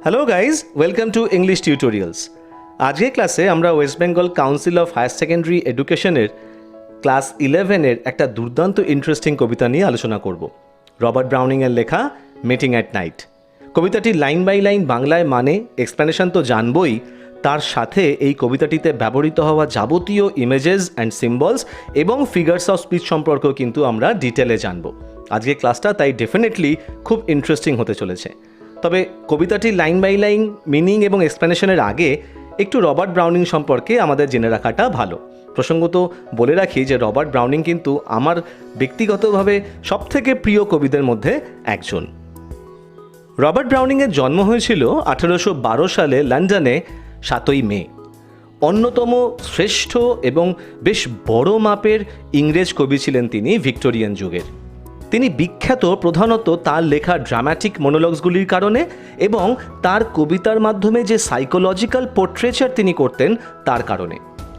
Hello guys, welcome to English tutorials. আজকের ক্লাসে আমরা West Bengal council of higher secondary এডুকেশনের ক্লাস 11-এর একটা দুর্দান্ত ইন্টারেস্টিং কবিতা নিয়ে আলোচনা করব। রবার্ট ব্রাউনিংয়ের লেখা মিটিং অ্যাট নাইট। কবিতাটি লাইন বাই লাইন বাংলায় মানে এক্সপ্লেনেশন তো জানবই, তার সাথে এই কবিতাটিতে ব্যবহৃত হওয়া যাবতীয় ইমেজেস অ্যান্ড সিম্বলস এবং ফিগার্স অফ স্পিচ সম্পর্কেও কিন্তু আমরা ডিটেলে জানব। আজকের ক্লাসটা তাই ডেফিনেটলি খুব ইন্টারেস্টিং হতে চলেছে। তবে কবিতাটির লাইন বাই লাইন মিনিং এবং এক্সপ্লেনেশনের আগে একটু রবার্ট ব্রাউনিং সম্পর্কে আমাদের জেনে রাখাটা ভালো। প্রসঙ্গত বলে রাখি যে রবার্ট ব্রাউনিং কিন্তু আমার ব্যক্তিগতভাবে সবথেকে প্রিয় কবিদের মধ্যে একজন। রবার্ট ব্রাউনিংয়ের জন্ম হয়েছিল 1812 সালে লন্ডনে 7ই মে। অন্যতম শ্রেষ্ঠ এবং বেশ বড় মাপের ইংরেজ কবি ছিলেন তিনি ভিক্টোরিয়ান যুগের। তিনি বিখ্যাত প্রধানত তার লেখা ড্রামাটিক মনোলগসগুলির কারণে এবং তার কবিতার মাধ্যমে যে সাইকোলজিক্যাল পোর্ট্রেচার তিনি করতেন তার কারণে।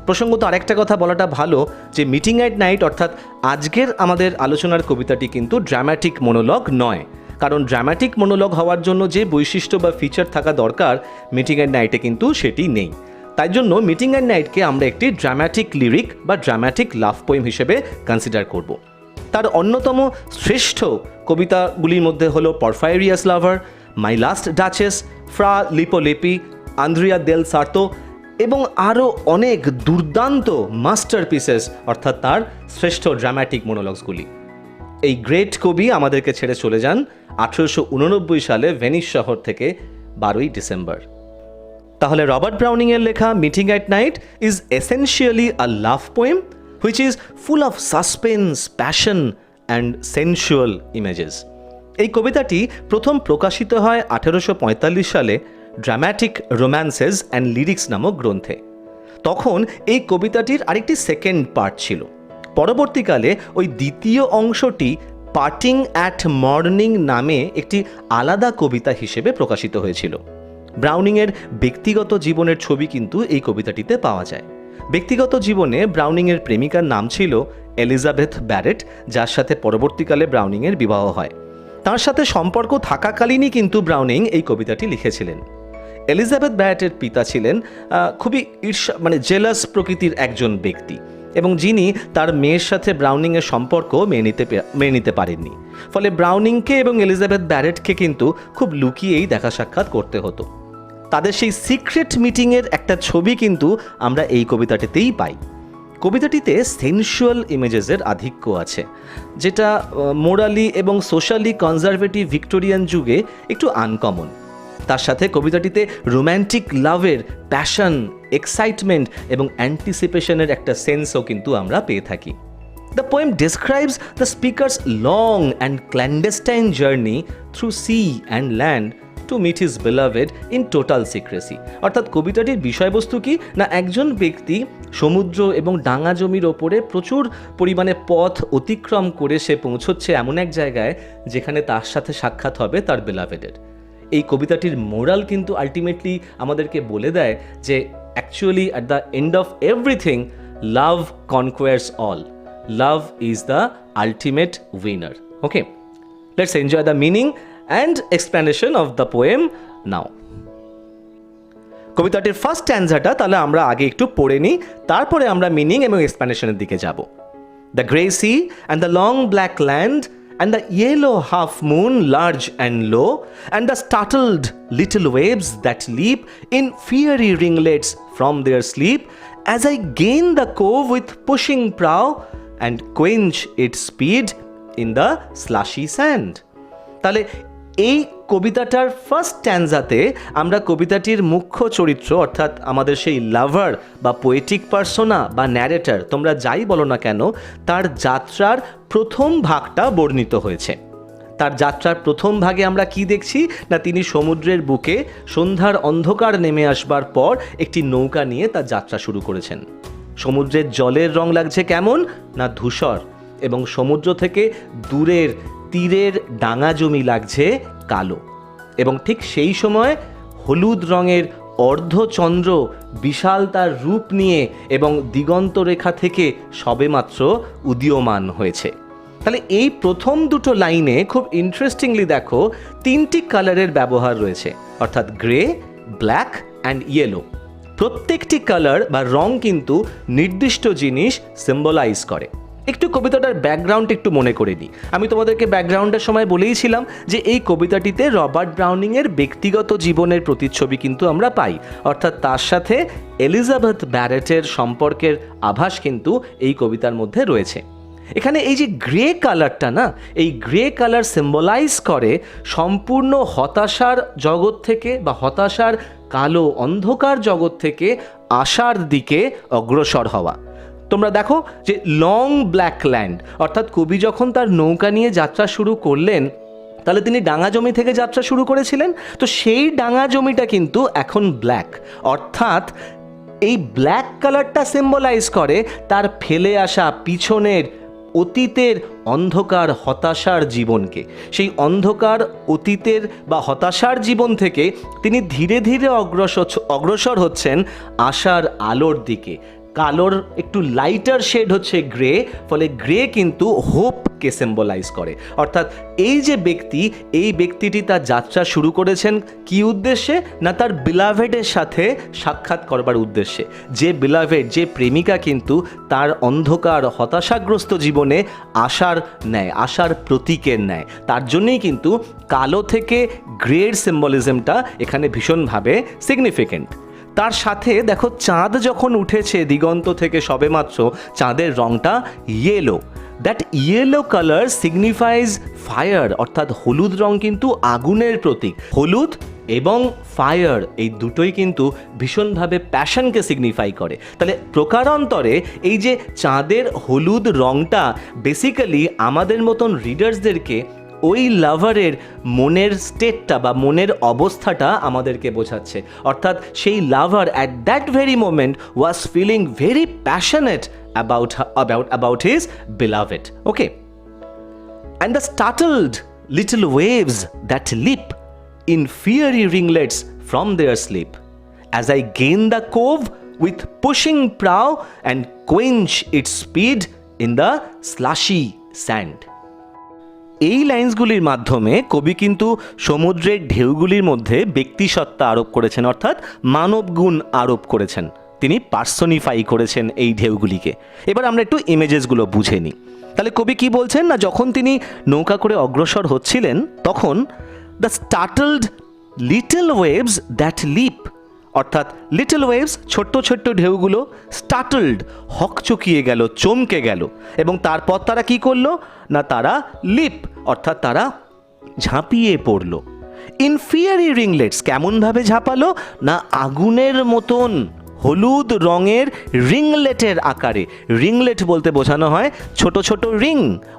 প্রসঙ্গত আরেকটা কথা বলাটা ভালো যে মিটিং অ্যাট নাইট অর্থাৎ আজকের আমাদের আলোচনার কবিতাটি কিন্তু ড্রামাটিক মনোলগ নয়, কারণ ড্রামাটিক মনোলগ হওয়ার জন্য যে বৈশিষ্ট্য বা ফিচার থাকা দরকার মিটিং অ্যাট নাইটে কিন্তু সেটি নেই। তাই জন্য মিটিং অ্যাট নাইটকে আমরা একটি ড্রামাটিক লিরিক বা ড্রামাটিক লাভ পোয়েম হিসেবে কনসিডার করব। তার অন্যতম শ্রেষ্ঠ কবিতাগুলির মধ্যে হলো Porphyria's lover, my last duchess, Fra Lippo Lippi, Andrea del Sarto এবং আরও অনেক দুর্দান্ত মাস্টারপিসেস অর্থাৎ তার শ্রেষ্ঠ ড্রামাটিক মনোলগসগুলি। এই গ্রেট কবি আমাদেরকে ছেড়ে চলে যান 1889 সালে ভেনিস শহর থেকে 12ই ডিসেম্বর। তাহলে রবার্ট ব্রাউনিংয়ের লেখা meeting at night is essentially a love poem which is full of suspense, passion and sensual images. এই কবিতাটি প্রথম প্রকাশিত হয় 1845 সালে ড্রামাটিক রোম্যান্সেস অ্যান্ড লিরিক্স নামক গ্রন্থে। তখন এই কবিতাটির আরেকটি সেকেন্ড পার্ট ছিল। পরবর্তীকালে ওই দ্বিতীয় অংশটি পার্টিং অ্যাট মর্নিং নামে একটি আলাদা কবিতা হিসেবে প্রকাশিত হয়েছিল। ব্রাউনিংয়ের ব্যক্তিগত জীবনের ছবি কিন্তু এই কবিতাটিতে পাওয়া যায়। ব্যক্তিগত জীবনে ব্রাউনিংয়ের প্রেমিকার নাম ছিল এলিজাবেথ ব্যারেট, যার সাথে পরবর্তীকালে ব্রাউনিংয়ের বিবাহ হয়। তার সাথে সম্পর্ক থাকাকালীনই কিন্তু ব্রাউনিং এই কবিতাটি লিখেছিলেন। এলিজাবেথ ব্যারেটের পিতা ছিলেন খুবই জেলাস প্রকৃতির একজন ব্যক্তি এবং যিনি তার মেয়ের সাথে ব্রাউনিংয়ের সম্পর্ক মেনে নিতে পারেননি। ফলে ব্রাউনিংকে এবং এলিজাবেথ ব্যারেটকে কিন্তু খুব লুকিয়েই দেখা সাক্ষাৎ করতে হতো। তাদের সেই সিক্রেট মিটিংয়ের একটা ছবি কিন্তু আমরা এই কবিতাটিতেই পাই। কবিতাটিতে সেন্সুয়াল ইমেজেসের আধিক্য আছে, যেটা মোরালি এবং সোশ্যালি কনজারভেটিভ ভিক্টোরিয়ান যুগে একটু আনকমন। তার সাথে কবিতাটিতে রোম্যান্টিক লাভের প্যাশন, এক্সাইটমেন্ট এবং অ্যান্টিসিপেশনের একটা সেন্সও কিন্তু আমরা পেয়ে থাকি। The poem describes the speaker's long and clandestine journey through sea and land to meet his beloved in total secrecy. অর্থাৎ কবিতাটির বিষয়বস্তু কি না, একজন ব্যক্তি সমুদ্র এবং ডাঙা জমির ওপরে প্রচুর পরিমাণে পথ অতিক্রম করে সে পৌঁছচ্ছে এমন এক জায়গায় যেখানে তার সাথে সাক্ষাৎ হবে তার বেলাভেডের। এই কবিতাটির মোরাল কিন্তু আলটিমেটলি আমাদেরকে বলে দেয় যে actually at the end of everything love conquers all, love is the ultimate winner. Okay, let's enjoy the meaning and explanation of the poem now. কবিতাটির ফার্স্ট স্ট্যানজাটা তাহলে আমরা আগে একটু পড়ে নিই, তারপরে আমরা মিনিং এবং এক্সপ্লেনেশনের দিকে যাব। The grey sea and the long black land and the yellow half moon large and low and the startled little waves that leap in fiery ringlets from their sleep as I gain the cove with pushing prow and quench its speed in the slushy sand. তাহলে এই কবিতাটার first স্ট্যানজাতে আমরা কবিতাটির মুখ্য চরিত্র অর্থাৎ আমাদের সেই লাভার বা পোয়েটিক পার্সোনা বা ন্যারেটর, তোমরা যাই বলো না কেন, তার যাত্রার প্রথম ভাগটা বর্ণিত হয়েছে। তার যাত্রার প্রথম ভাগে আমরা কি দেখছি না, তিনি সমুদ্রের বুকে সন্ধ্যার অন্ধকার নেমে আসবার পর একটি নৌকা নিয়ে তার যাত্রা শুরু করেছেন। সমুদ্রের জলের রং লাগছে কেমন না, ধূসর, এবং সমুদ্র থেকে দূরের তীরের ডাঙা জমি লাগছে কালো। এবং ঠিক সেই সময় হলুদ রঙের অর্ধচন্দ্র বিশাল তার রূপ নিয়ে এবং দিগন্ত রেখা থেকে সবেমাত্র উদীয়মান হয়েছে। তাহলে এই প্রথম দুটো লাইনে খুব ইন্টারেস্টিংলি দেখো তিনটি কালারের ব্যবহার রয়েছে। অর্থাৎ গ্রে, ব্ল্যাক অ্যান্ড ইয়েলো। প্রত্যেকটি কালার বা রং কিন্তু নির্দিষ্ট জিনিস সিম্বলাইজ করে। একটু কবিতাটার ব্যাকগ্রাউন্ড একটু মনে করে নিই। আমি তোমাদেরকে ব্যাকগ্রাউন্ডের সময় বলেইছিলাম যে এই কবিতাটিতে রবার্ট ব্রাউনিংয়ের ব্যক্তিগত জীবনের প্রতিচ্ছবি কিন্তু আমরা পাই, অর্থাৎ তার সাথে এলিজাবেথ ব্যারেটের সম্পর্কের আভাস কিন্তু এই কবিতার মধ্যে রয়েছে। এখানে এই যে গ্রে কালারটা না, এই গ্রে কালার সিম্বলাইজ করে সম্পূর্ণ হতাশার জগৎ থেকে বা হতাশার কালো অন্ধকার জগৎ থেকে আশার দিকে অগ্রসর হওয়া। তোমরা দেখো যে লং ব্ল্যাক ল্যান্ড, অর্থাৎ কবি যখন তার নৌকা নিয়ে যাত্রা শুরু করলেন তাহলে তিনি ডাঙা জমি থেকে যাত্রা শুরু করেছিলেন, তো সেই ডাঙা জমিটা কিন্তু এখন ব্ল্যাক, অর্থাৎ এই ব্ল্যাক কালারটা সিম্বলাইজ করে তার ফেলে আসা পিছনের অতীতের অন্ধকার হতাশার জীবনকে। সেই অন্ধকার অতীতের বা হতাশার জীবন থেকে তিনি ধীরে ধীরে অগ্রসর হচ্ছেন আশার আলোর দিকে। কালোর একটু লাইটার শেড হচ্ছে গ্রে, ফলে গ্রে কিন্তু হোপকে সিম্বলাইজ করে। অর্থাৎ এই যে ব্যক্তি, এই ব্যক্তিটি তার যাত্রা শুরু করেছেন কি উদ্দেশ্যে? না তার বিলাভেডের সাথে সাক্ষাৎ করবার উদ্দেশ্যে। যে বিলাভেড, যে প্রেমিকা কিন্তু তার অন্ধকার হতাশাগ্রস্ত জীবনে আশার ন্যায়, আশার প্রতীকের ন্যায়। তার জন্যই কিন্তু কালো থেকে গ্রের সিম্বলিজমটা এখানে ভীষণভাবে সিগনিফিকেন্ট। তার সাথে দেখো চাঁদ যখন উঠেছে দিগন্ত থেকে সবেমাত্র, চাঁদের রংটা yellow. That yellow colour signifies fire, অর্থাৎ হলুদ রং কিন্তু আগুনের প্রতীক। হলুদ এবং ফায়ার এই দুটোই কিন্তু ভীষণভাবে প্যাশনকে সিগনিফাই করে। তাহলে প্রকারান্তরে এই যে চাঁদের হলুদ রংটা বেসিক্যালি আমাদের মতন রিডার্সদেরকে ওই লাভারের মনের স্টেটটা বা মনের অবস্থাটা আমাদেরকে বোঝাচ্ছে। অর্থাৎ সেই lover at that very moment was feeling very passionate about his beloved. Okay. And the startled little waves that leap in fiery ringlets from their sleep, as I gain the cove with pushing prow and quench its speed in the slushy sand. এই লাইন্সগুলির মাধ্যমে কবি কিন্তু সমুদ্রের ঢেউগুলির মধ্যে ব্যক্তিসত্তা আরোপ করেছেন, অর্থাৎ মানব গুণ আরোপ করেছেন। তিনি পার্সনিফাই করেছেন এই ঢেউগুলিকে। এবার আমরা একটু ইমেজেসগুলো বুঝে নিই। তাহলে কবি কি বলছেন না, যখন তিনি নৌকা করে অগ্রসর হচ্ছিলেন তখন the startled little waves that leap, অর্থাৎ লিটল ওয়েভস ছোট্ট ছোট্ট ঢেউগুলো, স্টার্টলড হকচকিয়ে গেল, চমকে গেল, এবং তারপর তারা কি করলো না তারা লিপ অর্থাৎ তারা ঝাঁপিয়ে পড়ল। ইন ফিয়ারি রিংলেটস, কেমনভাবে ঝাঁপালো না আগুনের মতন হলুদ রঙের রিংলেটের আকারে। রিংলেট বলতে বোঝানো হয় ছোট ছোট রিং,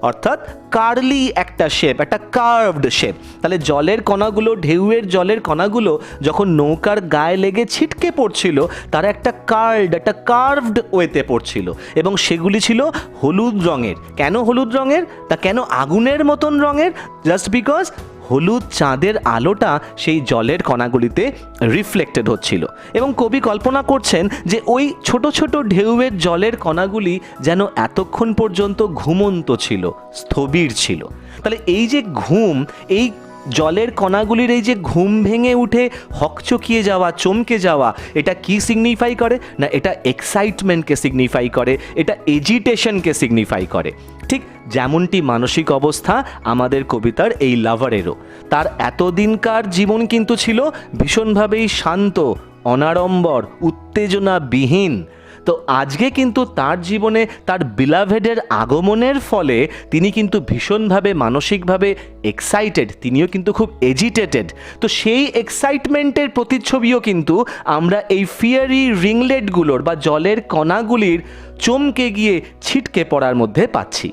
অর্থাৎ কার্লি একটা শেপ, একটা কার্ভড শেপ। তাহলে জলের কণাগুলো, ঢেউয়ের জলের কণাগুলো যখন নৌকার গায়ে লেগে ছিটকে পড়ছিল তারা একটা কার্ভড ওয়েতে পড়ছিল, এবং সেগুলি ছিল হলুদ রঙের। কেন হলুদ রঙের? তা কেন আগুনের মতন রঙের? জাস্ট বিকজ হলুদ চাঁদের আলোটা সেই জলের কণাগুলিতে রিফ্লেক্টেড হচ্ছিল। এবং কবি কল্পনা করছেন যে ওই ছোট ছোট ঢেউয়ের জলের কণাগুলি যেন এতক্ষণ পর্যন্ত ঘুমন্ত ছিল, স্থবির ছিল। তাহলে এই যে ঘুম, এই জলের কণাগুলির এই যে ঘুম ভেঙে উঠে হকচকিয়ে যাওয়া, চমকে যাওয়া, এটা কি সিগনিফাই করে না এটা এক্সাইটমেন্টকে সিগনিফাই করে, এটা এজিটেশনকে সিগনিফাই করে। ঠিক যেমনটি মানসিক অবস্থা আমাদের কবিতার এই লাভারেরও। তার এতদিনকার জীবন কিন্তু ছিল ভীষণভাবেই শান্ত, অনাড়ম্বর, উত্তেজনাবিহীন। তো আজকে কিন্তু তার জীবনে তার বিলাভেডের আগমনের ফলে তিনি কিন্তু ভীষণভাবে মানসিকভাবে এক্সাইটেড, তিনিও কিন্তু খুব এজিটেটেড। তো সেই এক্সাইটমেন্টের প্রতিচ্ছবিও কিন্তু আমরা এই ফিয়ারি রিংলেটগুলোর বা জলের কণাগুলির চমকে গিয়ে ছিটকে পড়ার মধ্যে পাচ্ছি।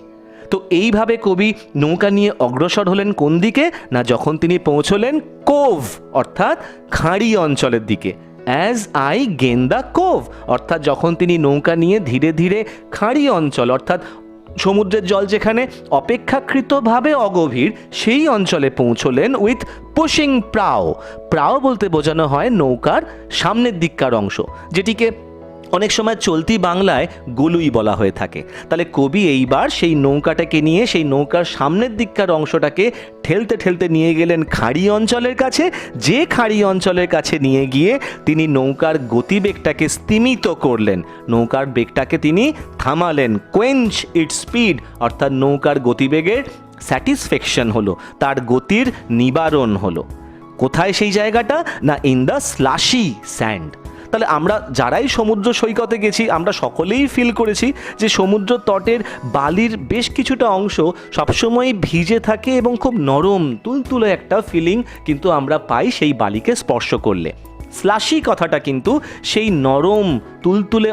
তো এইভাবে কবি নৌকা নিয়ে অগ্রসর হলেন কোন দিকে না যখন তিনি পৌঁছলেন কোভ অর্থাৎ খাঁড়ি অঞ্চলের দিকে। As I gain the cove অর্থাৎ যখন তিনি নৌকা নিয়ে ধীরে ধীরে খাঁড়ি অঞ্চল অর্থাৎ সমুদ্রের জল যেখানে অপেক্ষাকৃতভাবে অগভীর সেই অঞ্চলে পৌঁছলেন উইথ পুশিং প্রাও। প্রাও বলতে বোঝানো হয় নৌকার সামনের দিককার অংশ, যেটিকে অনেক সময় চলতি বাংলায় গলুই বলা হয়ে থাকে। তাহলে কবি এইবার সেই নৌকাটাকে নিয়ে সেই নৌকার সামনের দিককার অংশটাকে ঠেলতে ঠেলতে নিয়ে গেলেন খাড়ি অঞ্চলের কাছে, যে খাড়ি অঞ্চলের কাছে নিয়ে গিয়ে তিনি নৌকার গতিবেগটাকে স্তিমিত করলেন, নৌকার বেগটাকে তিনি থামালেন, কোয়েঞ্চ ইট স্পিড, অর্থাৎ নৌকার গতিবেগের স্যাটিসফ্যাকশন হলো, তার গতির নিবারণ হলো। কোথায় সেই জায়গাটা? না, ইন দ্য স্লাশি স্যান্ড। তাহলে আমরা যারাই সমুদ্র সৈকতে গেছি আমরা সকলেই ফিল করেছি যে সমুদ্র তটের বালির বেশ কিছুটা অংশ সবসময় ভিজে থাকে এবং খুব নরম তুলতুলে একটা ফিলিং কিন্তু আমরা পাই সেই বালিকে স্পর্শ করলে। স্লাশি কথাটা কিন্তু সেই নরম তুলতুলে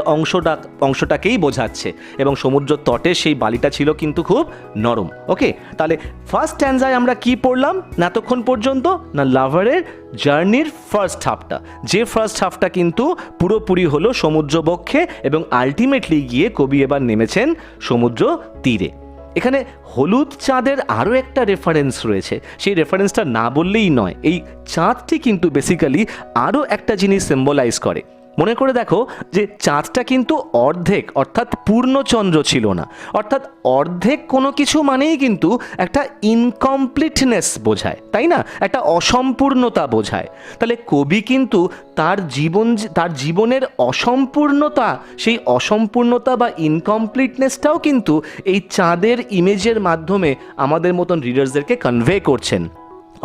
অংশটাকেই বোঝাচ্ছে এবং সমুদ্র তটে সেই বালিটা ছিল কিন্তু খুব নরম। ওকে, তাহলে ফার্স্ট স্ট্যান্জায় আমরা কি পড়লাম এতক্ষণ পর্যন্ত? না, লাভারের জার্নির ফার্স্ট হাফটা, যে ফার্স্ট হাফটা কিন্তু পুরোপুরি হলো সমুদ্র বক্ষে এবং আলটিমেটলি গিয়ে কবি এবার নেমেছেন সমুদ্র তীরে। এখানে হলুদ চাঁদের আরও একটা রেফারেন্স রয়েছে, সেই রেফারেন্সটা না বললেই নয়। এই চাঁদটি কিন্তু বেসিক্যালি আরও একটা জিনিস সিম্বলাইজ করে। মনে করে দেখো যে চাঁদটা কিন্তু অর্ধেক অর্থাৎ পূর্ণচন্দ্র ছিল না, অর্থাৎ অর্ধেক কোনো কিছু মানেই কিন্তু একটা ইনকমপ্লিটনেস বোঝায়, তাই না? একটা অসম্পূর্ণতা বোঝায়। তাহলে কবি কিন্তু তার জীবনের অসম্পূর্ণতা, সেই অসম্পূর্ণতা বা ইনকমপ্লিটনেসটাও কিন্তু এই চাঁদের ইমেজের মাধ্যমে আমাদের মতন রিডার্সদেরকে কনভে করছেন।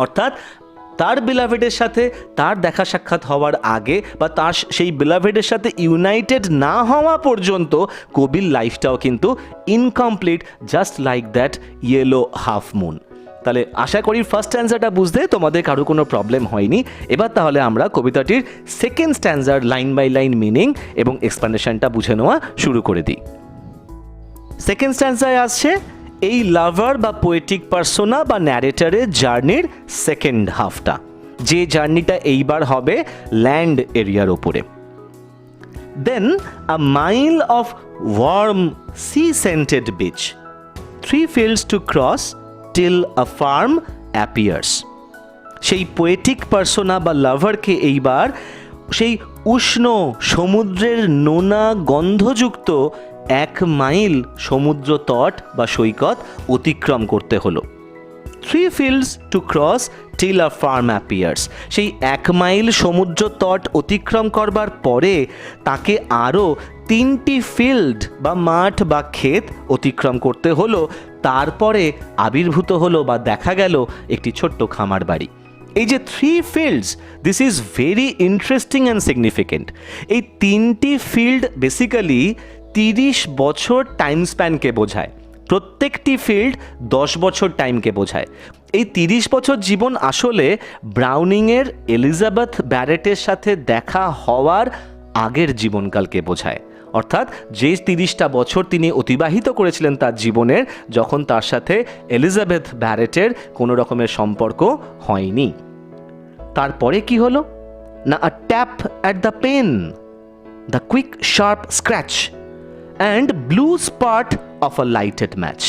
অর্থাৎ তার বিলাভেডের সাথে তার দেখা সাক্ষাৎ হওয়ার আগে বা তার সেই বিলাভেডের সাথে ইউনাইটেড না হওয়া পর্যন্ত কবির লাইফটাও কিন্তু incomplete, just like that yellow half moon. তাহলে আশা করি ফার্স্ট স্ট্যান্জাটা বুঝতে তোমাদের কারো কোনো প্রবলেম হয়নি। এবার তাহলে আমরা কবিতাটির সেকেন্ড স্ট্যান্জার লাইন বাই লাইন মিনিং এবং এক্সপ্লেনেশনটা বুঝে নেওয়া শুরু করে দিই। সেকেন্ড স্ট্যান্জায় আসছে এই লাভার বা পোয়েটিক পার্সোনা বা ন্যারেটারের জার্নির সেকেন্ড হাফটা, যে জার্নিটা এইবার হবে ল্যান্ড এরিয়ার ওপরে। Then a mile of warm sea scented beach, 3 fields to cross till a farm appears। সেই পোয়েটিক পার্সোনা বা লাভারকে এইবার সেই উষ্ণ সমুদ্রের নোনা গন্ধযুক্ত 1 মাইল সমুদ্র তট বা সৈকত অতিক্রম করতে হলো। 3 fields to cross till a farm appears। সেই 1 মাইল সমুদ্র তট অতিক্রম করবার পরে তাকে আরও 3টি ফিল্ড বা মাঠ বা ক্ষেত অতিক্রম করতে হলো। তারপরে আবির্ভূত হলো বা দেখা গেল একটি ছোট্ট খামার বাড়ি। এই যে 3 fields, this is very interesting and significant. এই 3টি ফিল্ড বেসিক্যালি 30 বছর টাইম স্প্যানকে বোঝায়। প্রত্যেকটি ফিল্ড 10 বছর টাইমকে বোঝায়। এই 30 বছর জীবন আসলে ব্রাউনিংয়ের এলিজাবেথ ব্যারেটের সাথে দেখা হওয়ার আগের জীবনকালকে বোঝায়। অর্থাৎ যে 30টা বছর তিনি অতিবাহিত করেছিলেন তার জীবনের, যখন তার সাথে এলিজাবেথ ব্যারেটের কোনো রকমের সম্পর্ক হয়নি। তারপরে কি হলো? না, a tap at the pane, the quick sharp scratch and blue spot of a lighted match.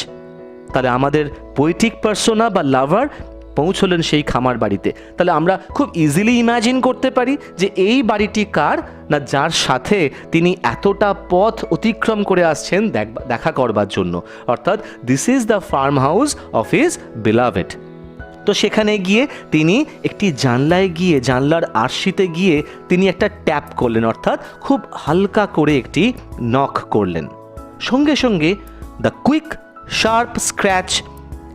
তাহলে আমাদের পোয়েটিক পার্সোনা বা লাভার পৌঁছলেন সেই খামার বাড়িতে। তাহলে আমরা খুব ইজিলি ইম্যাজিন করতে পারি যে এই বাড়িটি কার? না, যার সাথে তিনি এতটা পথ অতিক্রম করে আসছেন দেখা করবার জন্য। অর্থাৎ this is the farm house of his beloved. তো সেখানে গিয়ে তিনি একটি জানলায় গিয়ে, জানলার আরশিতে গিয়ে তিনি একটা ট্যাপ করলেন, অর্থাৎ খুব হালকা করে একটি নক করলেন। সঙ্গে সঙ্গে the quick sharp scratch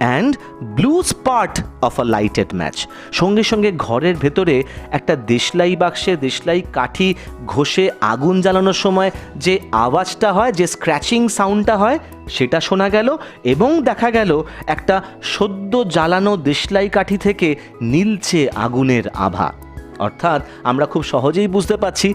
and blue spot of a lighted match, সঙ্গে সঙ্গে ঘরের ভেতরে একটা দেশলাই বাক্সে দেশলাই কাঠি ঘষে আগুন জ্বালানোর সময় যে আওয়াজটা হয়, যে স্ক্র্যাচিং সাউন্ডটা হয়, সেটা শোনা গেল এবং দেখা গেল একটা সদ্য জ্বালানো দেশলাই কাঠি থেকে নীলচে আগুনের আভা। অর্থাৎ আমরা খুব সহজেই বুঝতে পারছি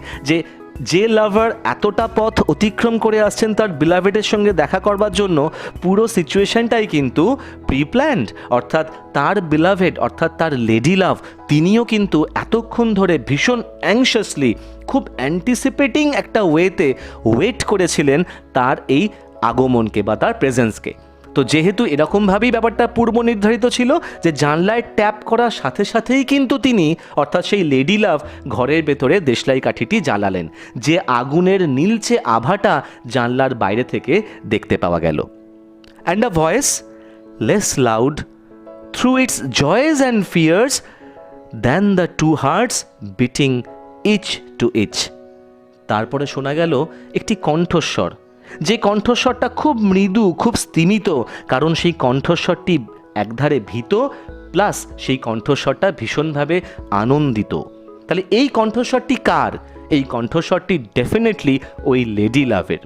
যে লাভার এতটা পথ অতিক্রম করে আসছেন তার বিলাভেডের সঙ্গে দেখা করবার জন্য, পুরো সিচুয়েশনটাই কিন্তু প্রিপ্ল্যান্ড। অর্থাৎ তার বিলাভেড অর্থাৎ তার লেডি লাভ তিনিও কিন্তু এতক্ষণ ধরে ভীষণ অ্যাংশাসলি, খুব অ্যান্টিসিপেটিং একটা ওয়েতে ওয়েট করেছিলেন তার এই আগমনকে বা তার প্রেজেন্সকে। তো যেহেতু এরকমভাবেই ব্যাপারটা পূর্ব নির্ধারিত ছিল যে জানলায় ট্যাপ করার সাথে সাথেই কিন্তু তিনি অর্থাৎ সেই লেডি লাভ ঘরের ভেতরে দেশলাই কাঠিটি জ্বালালেন, যে আগুনের নীলচে আভাটা জানলার বাইরে থেকে দেখতে পাওয়া গেল। And a voice less loud through its joys and fears than the two hearts beating each to each. তারপরে শোনা গেল একটি কণ্ঠস্বর, যে কণ্ঠস্বরটা খুব মৃদু, খুব স্তিমিত, কারণ সেই কণ্ঠস্বরটি একধারে ভীত প্লাস সেই কণ্ঠস্বরটা ভীষণভাবে আনন্দিত। তাহলে এই কণ্ঠস্বরটি কার? এই কণ্ঠস্বরটি ডেফিনেটলি ওই লেডি লাভের।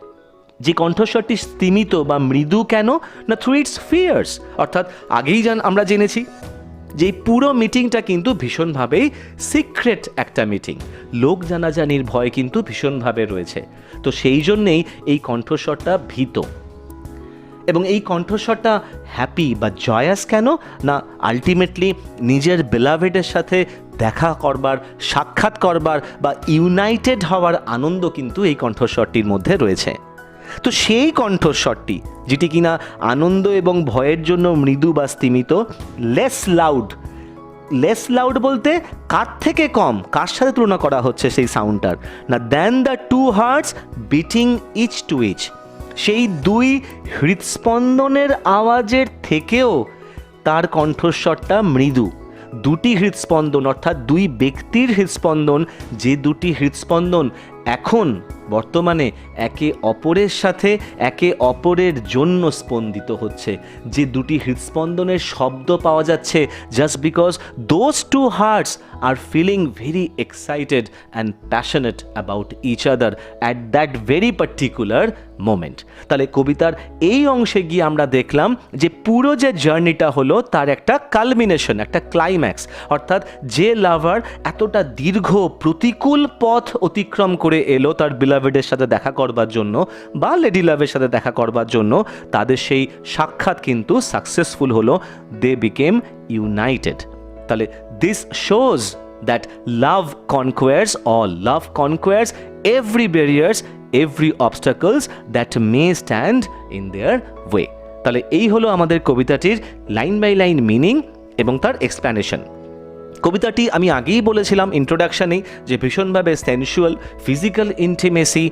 যে কণ্ঠস্বরটি স্তিমিত বা মৃদু কেন না, থ্রু ইটস ফিয়ার্স, অর্থাৎ আগেই আমরা জেনেছি যে পুরো মিটিংটা কিন্তু ভীষণভাবেই সিক্রেট একটা মিটিং, লোক জানাজানির ভয় কিন্তু ভীষণভাবে রয়েছে। তো সেই জন্যেই এই কণ্ঠস্বরটা ভীত। এবং এই কণ্ঠস্বরটা হ্যাপি বা জয়াস কেন না, আলটিমেটলি নিজের বেলাভেডের সাথে দেখা করবার, সাক্ষাৎ করবার বা ইউনাইটেড হওয়ার আনন্দ কিন্তু এই কণ্ঠস্বরটির মধ্যে রয়েছে। তো সেই কণ্ঠস্বরটি যেটি কিনা আনন্দ এবং ভয়ের জন্য মৃদু বা স্তিমিত, লেস লাউড। লেস লাউড বলতে কার থেকে কম, কার সাথে তুলনা করা হচ্ছে সেই সাউন্ডটার না, than the two hearts beating each to each. সেই দুই হৃৎস্পন্দনের আওয়াজের থেকেও তার কণ্ঠস্বরটা মৃদু। দুটি হৃৎস্পন্দন অর্থাৎ দুই ব্যক্তির হৃৎস্পন্দন, যে দুটি হৃৎস্পন্দন এখন বর্তমানে একে অপরের সাথে একে অপরের জন্য স্পন্দিত হচ্ছে, যে দুটি হৃৎস্পন্দনের শব্দ পাওয়া যাচ্ছে just because those two hearts are feeling very excited and passionate about each other at that very particular moment. তাহলে কবিতার এই অংশে গিয়ে আমরা দেখলাম যে পুরো যে জার্নিটা হলো তার একটা কালমিনেশন, একটা ক্লাইম্যাক্স, অর্থাৎ যে লাভার এতটা দীর্ঘ প্রতিকূল পথ অতিক্রম করে এলো তার বিলাভেডের সাথে দেখা করবার জন্য বা লেডি লাভের সাথে দেখা করবার জন্য, তাদের সেই সাক্ষাৎ কিন্তু সাকসেসফুল হলো, দে বিকেম ইউনাইটেড। তাহলে this shows that love conquers all, love conquers every barriers, every obstacles that may stand in their way. তাহলে এই হলো আমাদের কবিতাটির লাইন বাই লাইন মিনিং এবং তার এক্সপ্লেনেশন। কবিতাটি আমি আগেই বলেছিলাম ইন্ট্রোডাকশানেই যে ভীষণভাবে সেন্সুয়াল, ফিজিক্যাল ইন্টিমেসি,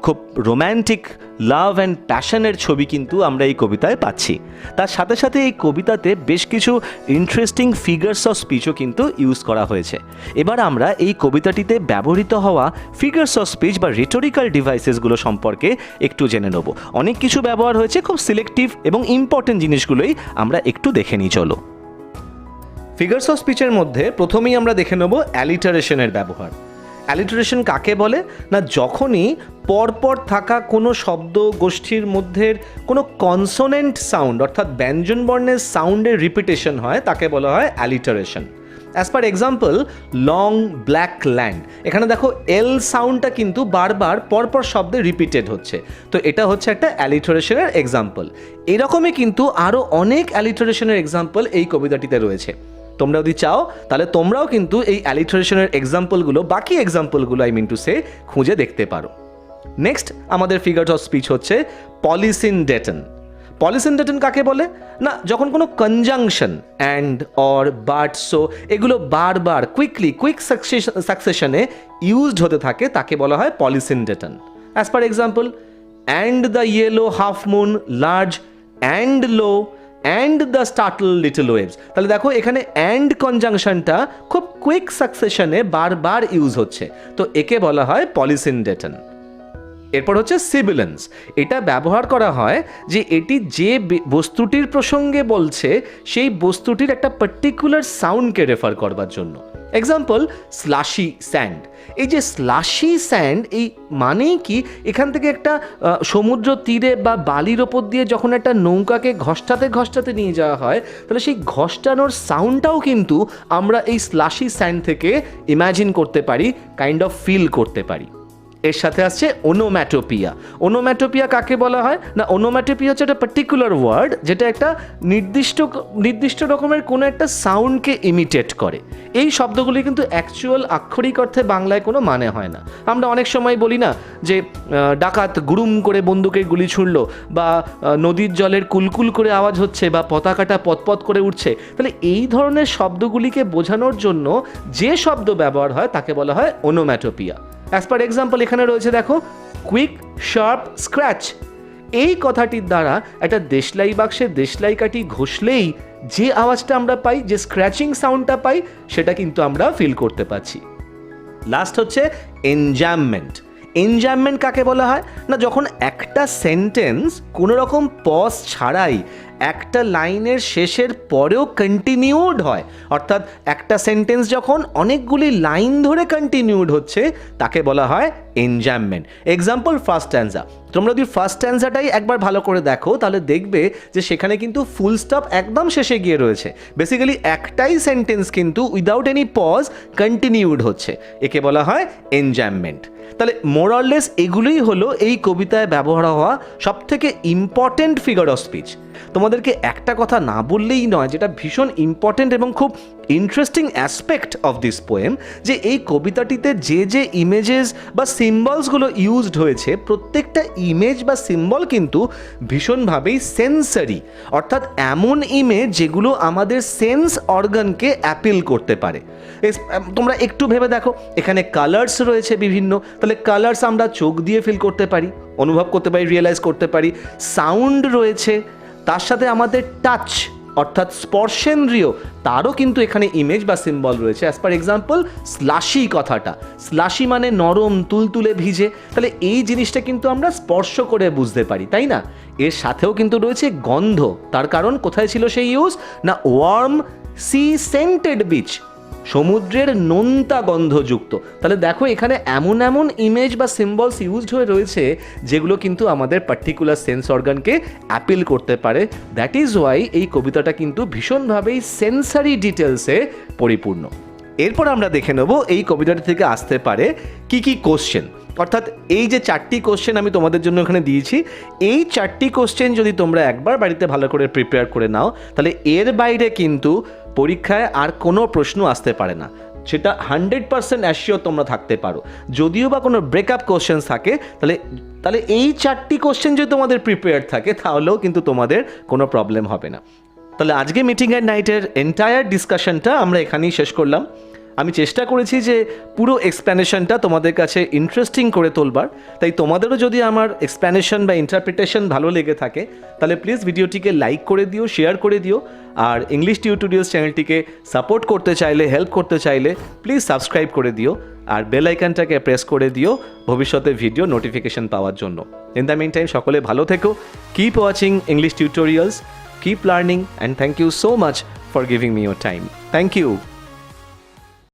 খুব রোম্যান্টিক লাভ অ্যান্ড প্যাশনের ছবি কিন্তু আমরা এই কবিতায় পাচ্ছি। তার সাথে সাথে এই কবিতাতে বেশ কিছু ইন্টারেস্টিং ফিগার্স অফ স্পিচও কিন্তু ইউজ করা হয়েছে। এবার আমরা এই কবিতাটিতে ব্যবহৃত হওয়া ফিগার্স অফ স্পিচ বা রিটোরিক্যাল ডিভাইসেসগুলো সম্পর্কে একটু জেনে নেব। অনেক কিছু ব্যবহার হয়েছে, খুব সিলেক্টিভ এবং ইম্পর্টেন্ট জিনিসগুলোই আমরা একটু দেখে নিই। চলো, ফিগার্স অফ স্পিচের মধ্যে প্রথমেই আমরা দেখে নেব অ্যালিটারেশনের ব্যবহার। অ্যালিটারেশন কাকে বলে না, যখনই পরপর থাকা কোনো শব্দ গোষ্ঠীর মধ্যে কোনো কনসোনেন্ট সাউন্ড অর্থাৎ ব্যঞ্জন বর্ণের সাউন্ডের রিপিটেশন হয় তাকে বলা হয় alliteration. As per example, long black land, এখানে দেখো এল সাউন্ডটা কিন্তু বারবার পরপর শব্দে রিপিটেড হচ্ছে, তো এটা হচ্ছে একটা অ্যালিটারেশনের এক্সাম্পল। এরকমই কিন্তু আরও অনেক অ্যালিটারেশনের এক্সাম্পল এই কবিতাটিতে রয়েছে। তোমরা যদি চাও তাহলে তোমরাও কিন্তু এই অ্যালিটারেশনের এক্সাম্পলগুলো, বাকি এক্সাম্পলগুলো আই মিন টু সে, খুঁজে দেখতে পারো। নেক্সট আমাদের ফিগার্স অফ স্পিচ হচ্ছে পলিসিনডেটন। পলিসিনডেটন কাকে বলে না, যখন কোনো conjunction and or but so এগুলো বারবার কুইক সাকসেশনে ইউজড হতে থাকে তাকে বলা হয় polysyndeton. As per example, and the yellow half moon large and low and the startle little waves. তাহলে দেখো এখানে অ্যান্ড কনজাংশনটা খুব কুইক সাকসেশনে বারবার ইউজ হচ্ছে, তো একে বলা হয় পলিসিনডেটন। এরপর হচ্ছে সিবিলেন্স। এটা ব্যবহার করা হয় যে এটি যে বস্তুটির প্রসঙ্গে বলছে সেই বস্তুটির একটা পার্টিকুলার সাউন্ডকে রেফার করবার জন্য। Example, slushy sand. এই যে স্লাশি স্যান্ড, এই মানেই কি এখান থেকে একটা সমুদ্র তীরে বা বালির ওপর দিয়ে যখন একটা নৌকাকে ঘষ্টাতে নিয়ে যাওয়া হয়, তাহলে সেই ঘষ্টানোর সাউন্ডটাও কিন্তু আমরা এই স্লাশি স্যান্ড থেকে ইমাজিন করতে পারি, কাইন্ড অফ ফিল করতে পারি। এর সাথে আসছে ওনোম্যাটোপিয়া। ওনোম্যাটোপিয়া কাকে বলা হয় না, ওনোম্যাটোপিয়া হচ্ছে একটা পার্টিকুলার ওয়ার্ড যেটা একটা নির্দিষ্ট রকমের কোনো একটা সাউন্ডকে ইমিটেট করে। এই শব্দগুলি কিন্তু অ্যাকচুয়াল আক্ষরিক অর্থে বাংলায় কোনো মানে হয় না। আমরা অনেক সময় বলি না যে ডাকাত গুড়ুম করে বন্দুকের গুলি ছুড়লো, বা নদীর জলের কুলকুল করে আওয়াজ হচ্ছে, বা পতাকাটা পতপত করে উঠছে। তাহলে এই ধরনের শব্দগুলিকে বোঝানোর জন্য যে শব্দ ব্যবহার হয় তাকে বলা হয় ওনোম্যাটোপিয়া। অ্যাজ পার এক্সাম্পল এখানে রয়েছে দেখো, কুইক শার্প স্ক্র্যাচ। এই কথাটির দ্বারা একটা দেশলাই বাক্সে দেশলাই কাঠি ঘষলেই যে আওয়াজটা আমরা পাই, যে স্ক্র্যাচিং সাউন্ডটা পাই, সেটা কিন্তু আমরা ফিল করতে পারছি। লাস্ট হচ্ছে এনজামমেন্ট। এনজামমেন্ট কাকে বলা হয় না, যখন একটা সেন্টেন্স কোনো রকম পজ ছাড়াই একটা লাইনের শেষের পরেও কন্টিনিউড হয়, অর্থাৎ একটা সেন্টেন্স যখন অনেকগুলি লাইন ধরে কন্টিনিউড হচ্ছে তাকে বলা হয় এনজামমেন্ট। Example first স্ট্যান্জা। তোমরা যদি ফার্স্ট স্ট্যান্জাটাই একবার ভালো করে দেখো তাহলে দেখবে যে সেখানে কিন্তু ফুল স্টপ একদম শেষে গিয়ে রয়েছে। বেসিক্যালি একটাই সেন্টেন্স কিন্তু উইদাউট এনি পজ কন্টিনিউড হচ্ছে, একে বলা হয় এনজামমেন্ট। তাহলে মোরলেস এগুলোই হলো এই কবিতায় ব্যবহার হওয়া সবথেকে ইম্পর্টেন্ট ফিগার অফ স্পিচ। তোমাদেরকে একটা কথা না বললেই নয়, যেটা ভীষণ ইম্পর্টেন্ট এবং খুব interesting aspect of this poem, যে এই কবিতাটিতে যে ইমেজেস বা সিম্বলসগুলো ইউজড হয়েছে, প্রত্যেকটা ইমেজ বা সিম্বল কিন্তু ভীষণভাবেই সেন্সারি, অর্থাৎ এমন ইমেজ যেগুলো আমাদের সেন্স অর্গানকে অ্যাপিল করতে পারে। তোমরা একটু ভেবে দেখো, এখানে কালার্স রয়েছে বিভিন্ন, তাহলে কালার্স আমরা চোখ দিয়ে ফিল করতে পারি, অনুভব করতে পারি, রিয়েলাইজ করতে পারি। সাউন্ড রয়েছে, তার সাথে আমাদের টাচ অর্থাৎ স্পর্শেন্দ্রিয়, তারও কিন্তু এখানে ইমেজ বা সিম্বল রয়েছে। অ্যাজ পার এক্সাম্পল স্লাশি কথাটা, স্লাশি মানে নরম, তুলতুলে ভিজে, তাহলে এই জিনিসটা কিন্তু আমরা স্পর্শ করে বুঝতে পারি, তাই না? এর সাথেও কিন্তু রয়েছে গন্ধ, তার কারণ কোথায় ছিল সেই ইউজ না, ওয়ার্ম সি সেন্টেড বিচ, সমুদ্রের নোনতা গন্ধযুক্ত। তাহলে দেখো এখানে এমন এমন ইমেজ বা সিম্বলস ইউজড হয়ে রয়েছে যেগুলো কিন্তু আমাদের পার্টিকুলার সেন্স অর্গানকে অ্যাপিল করতে পারে। দ্যাট ইজ ওয়াই এই কবিতাটা কিন্তু ভীষণভাবেই সেন্সারি ডিটেলসে পরিপূর্ণ। এরপর আমরা দেখে নেব এই কবিতাটি থেকে আসতে পারে কি কি কোশ্চেন, অর্থাৎ এই যে 4টি কোশ্চেন আমি তোমাদের জন্য এখানে দিয়েছি, এই 4টি কোশ্চেন যদি তোমরা একবার বাড়িতে ভালো করে প্রিপেয়ার করে নাও তাহলে এর বাইরে কিন্তু পরীক্ষায় আর কোনো প্রশ্ন আসতে পারে না, সেটা 100% অ্যাসিওর তোমরা থাকতে পারো। যদিও বা কোনো ব্রেকআপ কোশ্চেন থাকে তাহলে এই 4টি কোশ্চেন যদি তোমাদের প্রিপেয়ার থাকে তাহলেও কিন্তু তোমাদের কোনো প্রবলেম হবে না। তাহলে আজকে মিটিং অ্যাট নাইটের এন্টায়ার ডিসকাশনটা আমরা এখানেই শেষ করলাম। আমি চেষ্টা করেছি যে পুরো এক্সপ্ল্যানেশনটা তোমাদের কাছে ইন্টারেস্টিং করে তোলবার, তাই তোমাদেরও যদি আমার এক্সপ্ল্যানেশন বা ইন্টারপ্রিটেশন ভালো লেগে থাকে তাহলে প্লিজ ভিডিওটিকে লাইক করে দিও, শেয়ার করে দিও, আর ইংলিশ টিউটোরিয়ালস চ্যানেলটিকে সাপোর্ট করতে চাইলে, হেল্প করতে চাইলে প্লিজ সাবস্ক্রাইব করে দিও, আর বেল আইকনটাকে প্রেস করে দিও ভবিষ্যতে ভিডিও নোটিফিকেশন পাওয়ার জন্য। ইন দ্য মিন টাইম সকলে ভালো থেকো, keep watching English tutorials, keep learning, and thank you so much for giving me your time. Thank you.